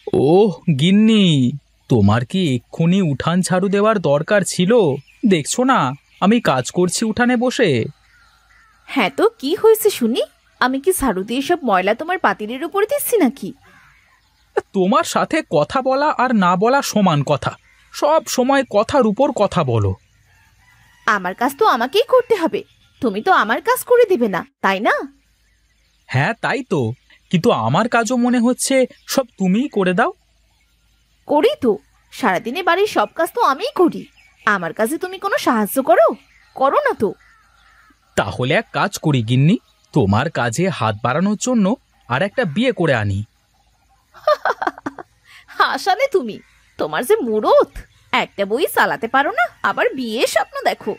ওহ গিন্নি, তোমার কি এক্ষুনি উঠান ঝাড়ু দেওয়ার দরকার ছিল? দেখছো না আমি কাজ করছি উঠানে বসে। হ্যাঁ, তো কি হয়েছে শুনি? আমি কি ঝাড়ু দিয়ে সব ময়লা তোমার পাতিলের উপরে দিচ্ছি নাকি? তোমার সাথে কথা বলা আর না বলা সমান কথা। সব সময় কথার উপর কথা বলো। আমার কাজ তো আমাকেই করতে হবে, তুমি তো আমার কাজ করে দিবে না, তাই না? হ্যাঁ তাই তো, কিন্তু আমার কাজও মনে হচ্ছে সব তুমিই করে দাও। করি তো, সারাদিনে বাড়ির সব কাজ তো আমিই করি। আমার কাজে তুমি কোনো সাহায্য করো? করো না তো। তাহলে এক কাজ করি গিন্নি, তোমার কাজে হাত বাড়ানোর জন্য আর একটা বিয়ে করে আনি। হাসালে তুমি, তোমার যে মুরত, একটা বই চালাতে পারো না, আবার বিয়ে স্বপ্ন দেখো।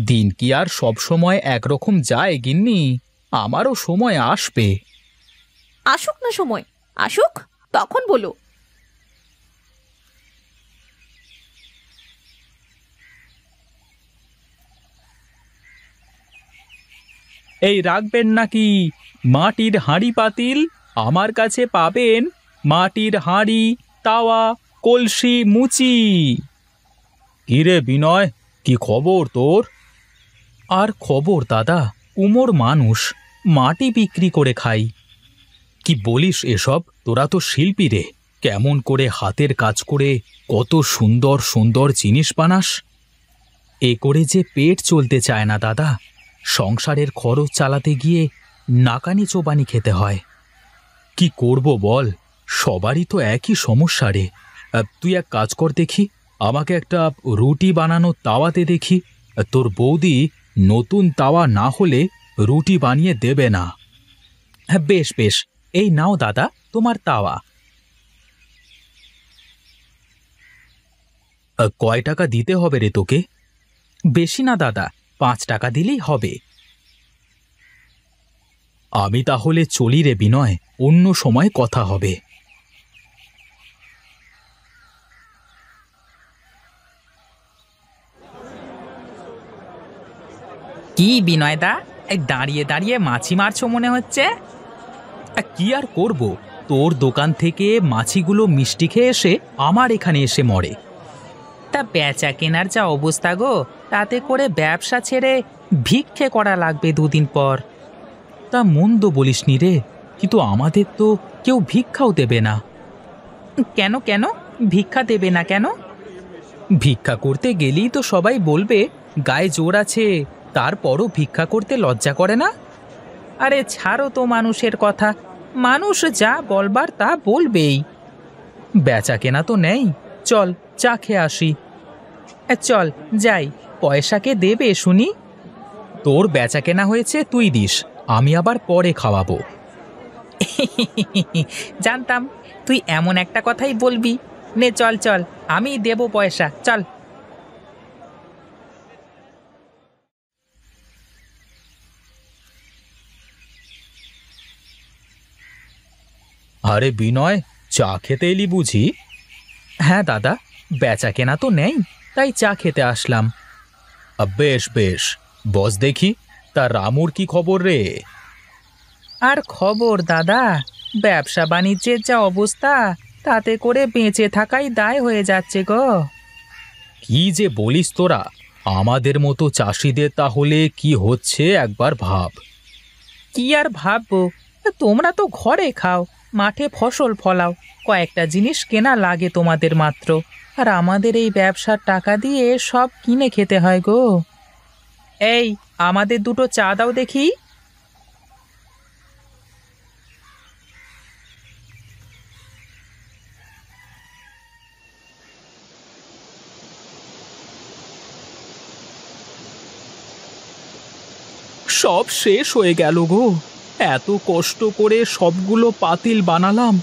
দিন কি আর সব সময় একরকম যায় গিন্নি? আমারও সময় আসবে। আসুক না সময়, আসুক, তখন বলো। এই রাখবেন নাকি মাটির হাঁড়ি পাতিল? আমার কাছে পাবেন মাটির হাঁড়ি, তাওয়া, কলসি, মুচি। কিরে বিনয়, কি খবর তোর? আর খবর দাদা, উমর মানুষ, মাটি বিক্রি করে খাই। কি বলিস এসব? তোরা তো শিল্পী রে, কেমন করে হাতের কাজ করে কত সুন্দর সুন্দর জিনিস বানাস। এ করে যে পেট চলতে চায় না দাদা, সংসারের খরচ চালাতে গিয়ে নাকানি চোবানি খেতে হয়। কি করব বল, সবারই তো একই সমস্যা রে। তুই এক কাজ কর দেখি, আমাকে একটা রুটি বানানো তাওয়াতে দেখি। তোর বৌদি নতুন তাওয়া না হলে রুটি বানিয়ে দেবে না। হ্যাঁ বেশ বেশ, এই নাও দাদা তোমার তাওয়া। কয় টাকা দিতে হবে রে তোকে? বেশি না দাদা, 5 টাকা দিলেই হবে। আমি তাহলে চলি রে বিনয়, অন্য সময় কথা হবে। কি বিনয়দা, এই দাঁড়িয়ে দাঁড়িয়ে মাছি মারছো মনে হচ্ছে। কি আর করব, তোর দোকান থেকে মাছিগুলো মিষ্টি খেয়ে এসে আমার এখানে এসে মরে। তা বেচা কেনার যা অবস্থা গো, তাতে করে ব্যবসা ছেড়ে ভিক্ষে করা লাগবে 2 দিন পর। তা মন্দ বলিসনি রে, কিন্তু আমাদের তো কেউ ভিক্ষাও দেবে না। কেন কেন ভিক্ষা দেবে না কেন? ভিক্ষা করতে গেলেই তো সবাই বলবে গায়ে জোর আছে, তারপরও ভিক্ষা করতে লজ্জা করে না। আরে ছাড়ো তো মানুষের কথা, মানুষ যা বলবার তা বলবেই। বেচা কেনা তো নেই, চল চা খেয়ে আসি। চল যাই, পয়সাকে দেবে শুনি। তোর বেচা কেনা হয়েছে তুই দিস, আমি আবার পরে খাওয়াবো। জানতাম তুই এমন একটা কথাই বলবি। নে চল চল, আমি দেব পয়সা, চল। আরে বিনয়, চা খেতে এলি বুঝি? হ্যাঁ দাদা, বেচা কেনা তো নেই, তাই চা খেতে আসলাম। বেশ বেশ, বস দেখি, তা রামুর কি খবর রে? আর খবর দাদা, ব্যবসা বাণিজ্যের যা অবস্থা, তাতে করে বেঁচে থাকাই দায় হয়ে যাচ্ছে গো। কি যে বলিস তোরা, আমাদের মতো চাষিদের তাহলে কি হচ্ছে একবার ভাব। কি আর ভাববো, তোমরা তো ঘরে খাও, মাঠে ফসল ফলাও, কয়েকটা জিনিস কেনা লাগে তোমাদের মাত্র, আর আমাদের এই ব্যবসার টাকা দিয়ে সব কিনে খেতে হয় গো। এই, আমাদের 2টো চা দাও দেখি। সব শেষ হয়ে গেল গো, এত কষ্ট করে সবগুলো পাতিল বানালাম,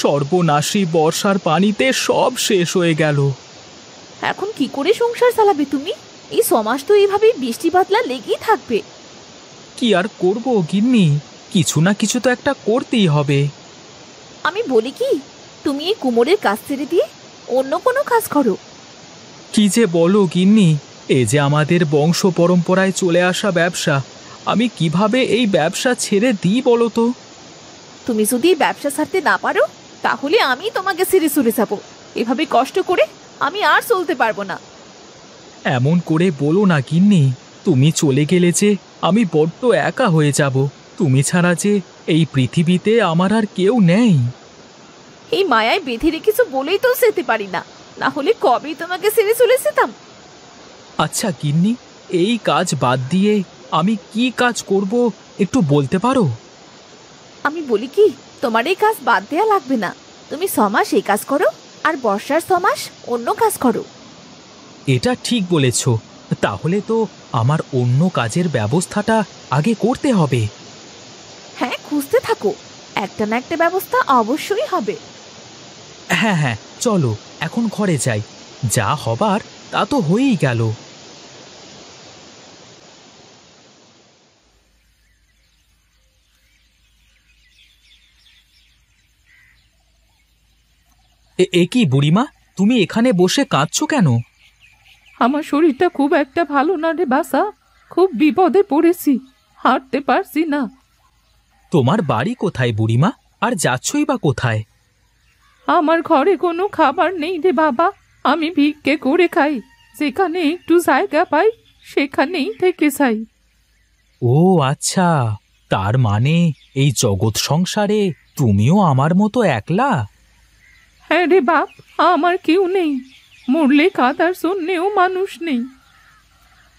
সর্বনাশী বর্ষার পানিতে সব শেষ হয়ে গেল। এখন কি করে সংসার চালাবে তুমি? এই সমাজ তো এইভাবেই বৃষ্টি বাদলা লেগেই থাকবে। কি আর করব গিন্নি, কিছু না কিছু তো একটা করতেই হবে। আমি বলি কি, তুমি এই কুমোরের কাজ ছেড়ে দিয়ে অন্য কোনো কাজ করো। কি যে বলো গিন্নি, এ যে আমাদের বংশ পরম্পরায় চলে আসা ব্যবসা, আমি কিভাবে এই ব্যবসা ছেড়ে দিই বলো তো? তুমি যদি এই ব্যবসা ছাড়তে না পারো, তাহলে আমি তোমাকে ছেড়ে চলে যাবো। এভাবে কষ্ট করে আমি আর চলতে পারবো না। এমন করে বলো না গিন্নি, তুমি চলে গেলে যে আমি বড্ড একা হয়ে যাব। তুমি ছাড়া যে এই পৃথিবীতে আমার আর কেউ নেই। এই মায়ায় বেঁধে রেখেছো বলেই তো যেতে পারি না, না হলে কবেই তোমাকে ছেড়ে চলে যেতাম। আচ্ছা গিন্নি, এই কাজ বাদ দিয়ে আমি কি কাজ করব একটু বলতে পারো? আমি বলি কি, তোমার এই কাজ বাদ দেয়া লাগবে না। তুমি 6 মাস এই কাজ করো, আর বর্ষার 6 মাস অন্য কাজ করো। এটা ঠিক বলেছ। তাহলে তো আমার অন্য কাজের ব্যবস্থাটা আগে করতে হবে। হ্যাঁ, খুঁজতে থাকো, একটা না একটা ব্যবস্থা অবশ্যই হবে। হ্যাঁ হ্যাঁ, চলো এখন ঘরে যাই। যা হবার তা তো হয়েই গেল। এ কি বুড়িমা, তুমি এখানে বসে কাঁদছো কেন? আমার শরীরটা খুব একটা ভালো না রে বাসা, খুব বিপদে পড়েছি, হাঁটতে পারছি না। তোমার বাড়ি কোথায় বুড়িমা, আর যাচ্ছই বা কোথায়? আমার ঘরে কোনো খাবার নেই রে বাবা, আমি ভিক্ষে করে খাই, যেখানে একটু জায়গা পাই সেখানেই থেকে যাই। ও আচ্ছা, তার মানে এই জগৎ সংসারে তুমিও আমার মতো একলা? হ্যাঁ রে বাপ, আমার কেউ নেই, মরলে কাদার জন্যেও মানুষ নেই।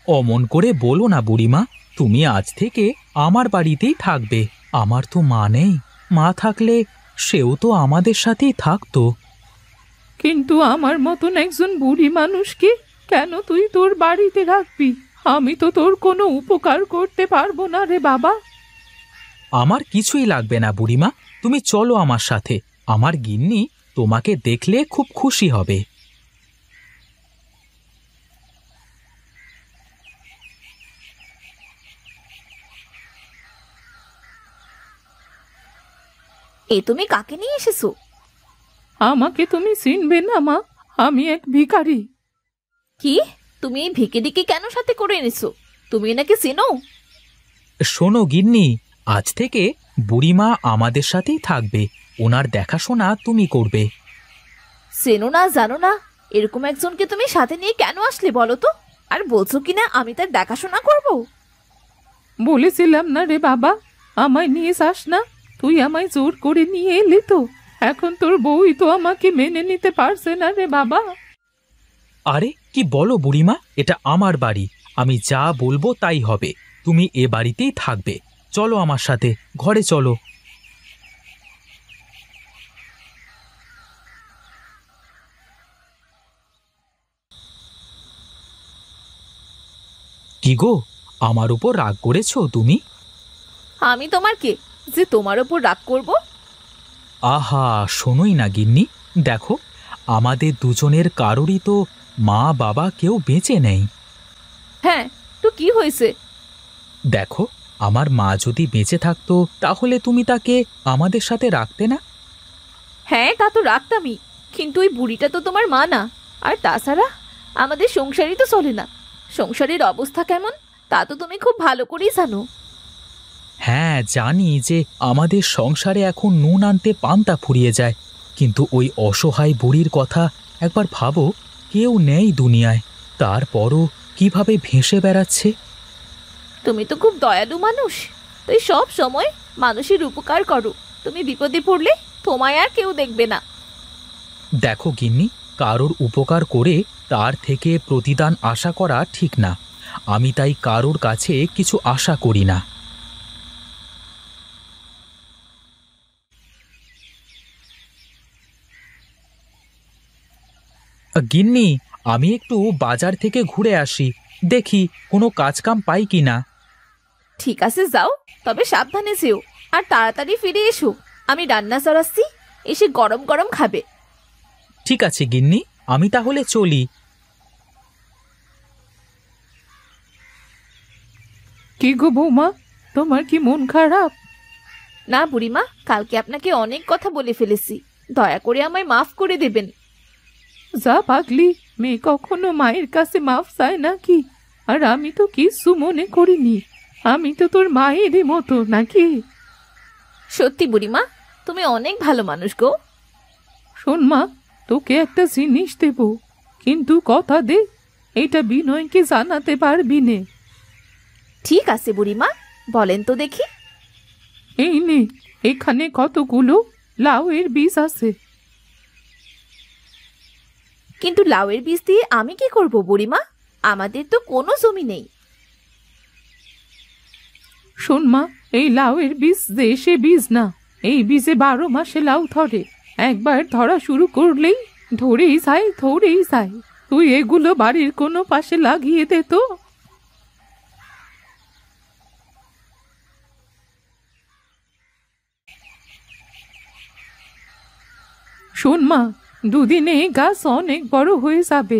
অমন করে বলো না বুড়িমা, তুমি আজ থেকে আমার বাড়িতেই থাকবে। আমার তো মা নেই, মা থাকলে সেও তো আমাদের সাথেই থাকতো। কিন্তু আমার মতন একজন বুড়ি মানুষকে কেন তুই তোর বাড়িতে রাখবি? আমি তো তোর কোনো উপকার করতে পারবো না রে বাবা। আমার কিছুই লাগবে না বুড়িমা, তুমি চলো আমার সাথে। আমার গিন্নি তোমাকে দেখলে খুব খুশি হবে। এ তুমি কাকে নিয়ে এসেছো? আমাকে তুমি চিনবে না মা, আমি এক ভিখারি। কি, তুমি এই ভিকিরিকে কেন সাথে করে এনেছো? তুমি এনাকে চেনো? শোনো গিন্নি, আজ থেকে বুড়িমা আমাদের সাথেই থাকবে। ওনার দেখাশোনা তুমি করবে। চেনো না জানো না, এরকম একজনকে তুমি সাথে নিয়ে কেন আসলে বলো তো? আর বলছো কিনা আমি তার দেখাশোনা করব? বলেছিলাম না রে বাবা, আমায় নিয়ে যাস না। তুই আমায় জোর করে নিয়ে এলি তো, এখন তোর বউই তো আমাকে মেনে নিতে পারছে না রে বাবা। আরে কি বলো বুড়িমা, এটা আমার বাড়ি, আমি যা বলবো তাই হবে। তুমি এ বাড়িতেই থাকবে। চলো আমার সাথে, ঘরে চলো। কি গো, আমার উপর রাগ করেছো তুমি? আমি তোমার কে যে তোমার ওপর রাগ করব? আহা, শোনোই না গিন্নি, দেখো আমাদের দুজনের কারোরই তো মা বাবা কেউ বেঁচে নেই। হ্যাঁ, তো কি হয়েছে? দেখো, আমার মা যদি বেঁচে থাকতো তাহলে তুমি তাকে আমাদের সাথে রাখতে না? হ্যাঁ, তা তো রাখতামই, কিন্তু ওই বুড়িটা তো তোমার মা না। আর তাছাড়া আমাদের সংসারই তো চলে না। সংসারের অবস্থা কেমন তা তো তুমি খুব ভালো করেই জানো। হ্যাঁ জানি যে আমাদের সংসারে এখন নুন আনতে পান্তা ফুরিয়ে যায়, কিন্তু ওই অসহায় বুড়ির কথা একবার ভাবো। কেউ নেই দুনিয়ায়, তারপরও কিভাবে ভেসে বেড়াচ্ছে। তুমি তো খুব দয়ালু মানুষ, তাই সব সময় মানুষের উপকার করো। তুমি বিপদে পড়লে তোমায় আর কেউ দেখবে না। দেখো গিন্নি, কারোর উপকার করে তার থেকে প্রতিদান আশা করা ঠিক না। আমি তাই কারোর কাছে কিছু আশা করি না। গিন্নি, আমি একটু বাজার থেকে ঘুরে আসি, দেখি কোনো কাজ কাম পাই কিনা। ঠিক আছে, যাও, তবে সাবধানে যেও আর তাড়াতাড়ি ফিরে এসো। আমি রান্না চড়াচ্ছি, এসে গরম গরম খাবে। ঠিক আছে গিন্নি, আমি তাহলে চলি। কি গো বৌমা, তোমার কি মন খারাপ? না বুড়িমা, কালকে আপনাকে অনেক কথা বলে ফেলেছি, দয়া করে আমায় মাফ করে দেবেন। যা পাগলি, মেয়ে কখনো মায়ের কাছে মাফ চায় নাকি? আর আমি তো কিছু মনে করিনি, আমি তো তোর মায়েরই মতো নাকি? সত্যি বুড়িমা, তুমি অনেক ভালো মানুষ গো। শোন মা, তোকে একটা জিনিস দেব, কিন্তু কথা দে এটা বিনয়কে জানাতে পারবি নে। ঠিক আছে বুড়িমা, বলেন তো দেখি। এই নে, এখানে কতগুলো লাউয়ের বীজ আছে। কিন্তু লাউয়ের বীজ দিয়ে আমি কি করব বুড়িমা? আমাদের তো কোনো জমি নেই। শোন মা, এই লাউয়ের বীজ দেশে বীজ না, এই বীজে 12 মাসে লাউ ধরে। একবার ধরা শুরু করলেই ধরেই যায়। তুই এগুলো বাড়ির কোনো পাশে লাগিয়ে দে তো। শোন মা, দুদিনে এই গাছ অনেক বড় হয়ে যাবে।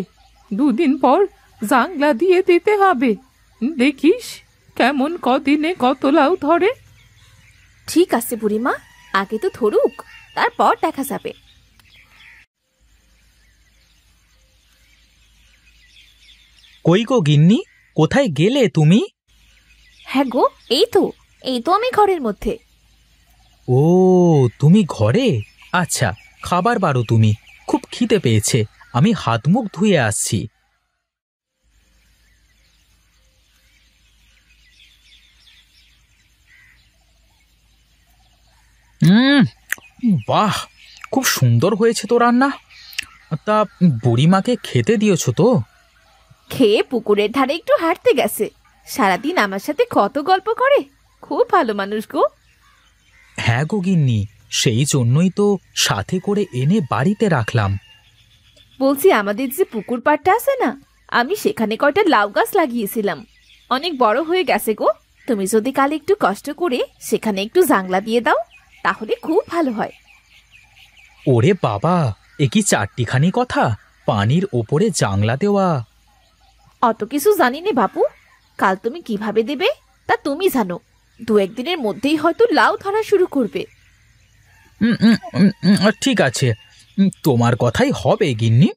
2 দিন পর জাংলা দিয়ে দিতে হবে। দেখিস কেমন কদিনে কত লাউ ধরে। ঠিক আছে বুড়িমা, আগে তো ধরুক, তারপর দেখা যাবে। কই গো গিন্নি, কোথায় গেলে তুমি? হ্যাঁ গো, এই তো আমি ঘরের মধ্যে। ও, তুমি ঘরে? আচ্ছা, খাবার বারো তুমি, খুব খিদে পেয়েছে। আমি হাত মুখ ধুয়ে আসছি। হুম, বাহ, খুব সুন্দর হয়েছে তো রান্না। তা বুড়িমাকে খেতে দিয়েছো তো? খেয়ে পুকুরের ধারে একটু হাঁটতে গেছে। সারাদিন আমার সাথে কত গল্প করে, খুব ভালো মানুষ গো। হ্যাঁ গো গিন্নি, সেই জন্যই তো সাথে করে এনে বাড়িতে রাখলাম। বলছি, আমাদের যে পুকুর পাড়টা আছে না, আমি সেখানে কয়টা লাউ গাছ লাগিয়েছিলাম, অনেক বড় হয়ে গেছে গো। তুমি যদি কাল একটু কষ্ট করে সেখানে একটু জাংলা দিয়ে দাও, তাহলে খুব ভালো হয়। ওরে বাবা, এ কি চারটিখানি কথা, পানির ওপরে জাংলা দেওয়া! অত কিছু জানি নে বাপু, কাল তুমি কিভাবে দেবে তা তুমি জানো। 2-1 দিনের মধ্যেই হয়তো লাউ ধরা শুরু করবে। ঠিক আছে, তোমার কথাই হবে গিন্নি।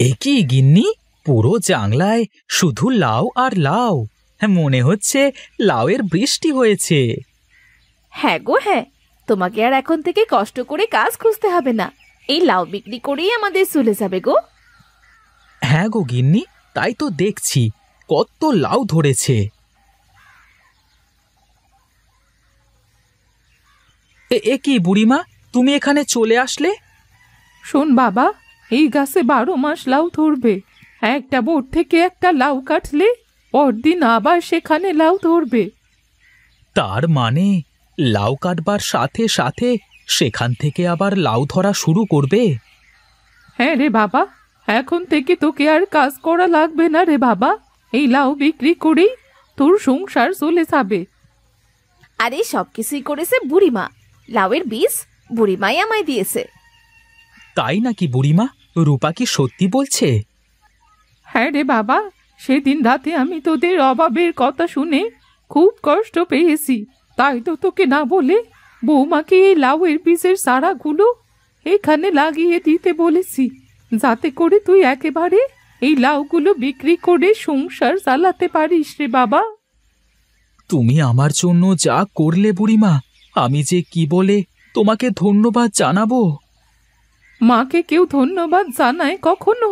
এ কি গিন্নি, পুরো জাংলায় শুধু লাউ আর লাউ! মনে হচ্ছে লাউয়ের বৃষ্টি হয়েছে। হ্যাঁ গো হ্যাঁ, তোমাকে আর এখন থেকে কষ্ট করে কাজ খুঁজতে হবে না, এই লাউ বিক্রি করেই আমাদের চলে যাবে গো। হ্যাঁ গো গিন্নি, তাই তো দেখছি কত লাউ ধরেছে। এ কি বুড়িমা, তুমি এখানে চলে আসলে? শোন বাবা, এই গাছে 12 মাস লাউ ধরবে। একটা বোট থেকে একটা লাউ কাটলে পরদিন আবার সেখানে লাউ ধরবে। তার মানে লাউ কাটবার সাথে সাথে সেখান থেকে আবার লাউ ধরা শুরু করবে? হ্যাঁ রে বাবা, এখন থেকে তোকে আর কাজ করা লাগবে না রে বাবা। এই লাউ বিক্রি করেই তোর সংসার চলে যাবে। আরে সবকিছুই করেছে বুড়িমা, লাউয়ের বীজ বুড়িমাই আমায় দিয়েছে। তাই নাকি বুড়িমা? রূপা কি সত্যি বলছে? হ্যাঁ রে বাবা, সেদিন রাতে আমি তোদের অভাবের কথা শুনে খুব কষ্ট পেয়েছি, তাই তো তোকে না বলে বৌমাকে এই লাউয়ের বীজের চারাগুলো এখানে লাগিয়ে দিতে বলেছি, যাতে করে তুই একেবারে এই লাউগুলো বিক্রি করে সংসার চালাতে পারিস রে বাবা। তুমি আমার জন্য যা করলে বুড়িমা, আমি যে কি বলে তোমাকে ধন্যবাদ জানাবো। মাকে কেউ ধন্যবাদ জানায় কখনো?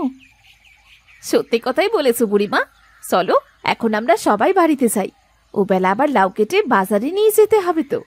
সত্যি কথাই বলেছো বুড়িমা। চলো এখন আমরা সবাই বাড়িতে যাই, ও বেলা আবার লাউ কেটে বাজারে নিয়ে যেতে হবে তো।